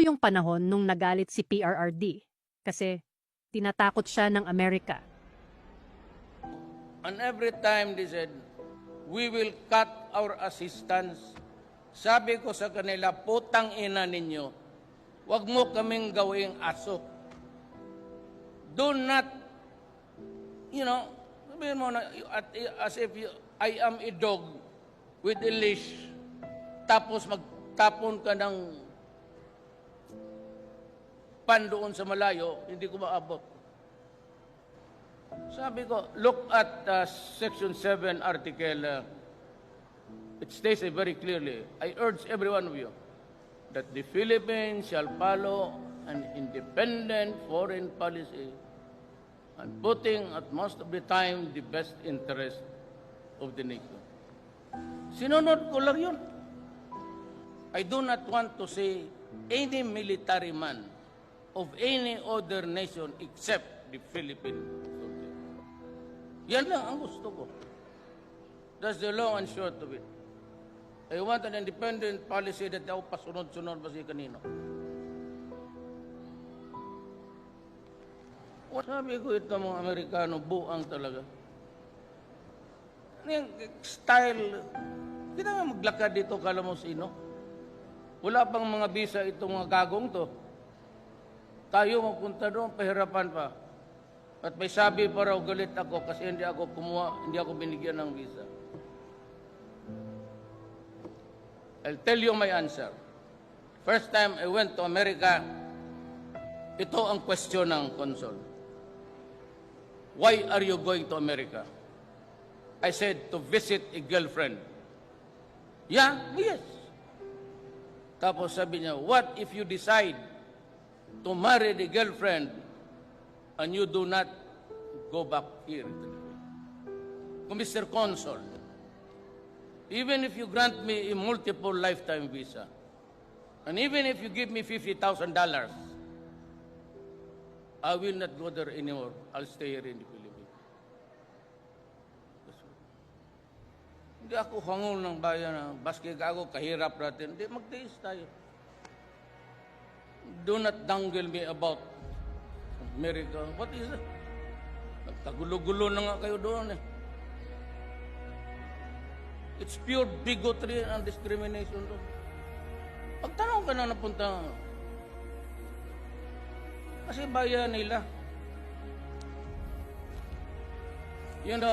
yung panahon nung nagalit si PRRD kasi tinatakot siya ng Amerika. And every time they said, we will cut our assistance. Sabi ko sa kanila, putang ina ninyo, wag mo kaming gawing aso. Do not, sabihin mo na, as if I am a dog with a leash, tapos magtapon ka ng pan doon sa malayo, hindi ko maabot. Sabi ko, look at Section 7 article. It states it very clearly. I urge every one of you that the Philippines shall follow an independent foreign policy and putting at most of the time the best interest of the nation. Sinunod ko lang yun. I do not want to see any military man of any other nation except the Philippine soldier. Yan lang ang gusto ko. That's the long and short of it. I want an independent policy that ako pasunod-sunod ba si kanino. Sabi ko ito mga Amerikano, buang talaga. Yung style, hindi na maglakad dito kala mo sino. Wala pang mga visa itong mga gagong to. Tayo magpunta doon, pahirapan pa. At may sabi pa raw, galit ako kasi hindi ako binigyan ng visa. I'll tell you my answer. First time I went to America, ito ang question ng consul. Why are you going to America? I said, to visit a girlfriend. Yeah, yes. Tapos sabi niya, what if you decide to marry the girlfriend and you do not go back here? Mr. Consul, even if you grant me a multiple lifetime visa, and even if you give me $50,000, I will not go there anymore. I'll stay here in the Philippines. Hindi ako hangol ng bayan. Baski ako, kahirap natin. Hindi, magtiis tayo. Do not dangle me about America. What is it? Nagkagulo-gulo na nga kayo doon eh. It's pure bigotry and discrimination doon. Pagtanong ka na napunta, kasi bayan nila.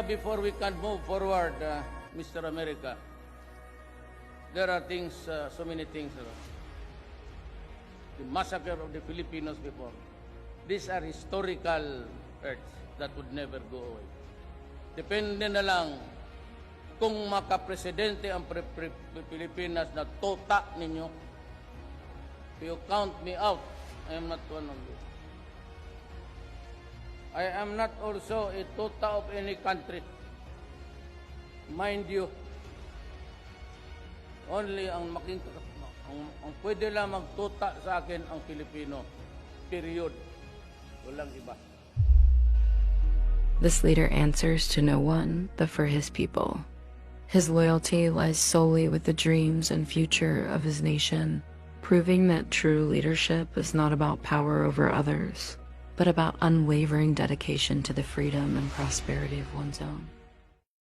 Before we can move forward, Mr. America, there are things, so many things. The massacre of the Filipinos before. These are historical hurts that would never go away. Depende na lang kung makapresidente ang Pilipinas na tota ninyo. If you count me out, I am not one of you. I am not also a tota of any country. Mind you, only ang pwede lang magtuta sa akin ang Pilipino. Period. Walang iba. This leader answers to no one but for his people. His loyalty lies solely with the dreams and future of his nation, proving that true leadership is not about power over others, but about unwavering dedication to the freedom and prosperity of one's own.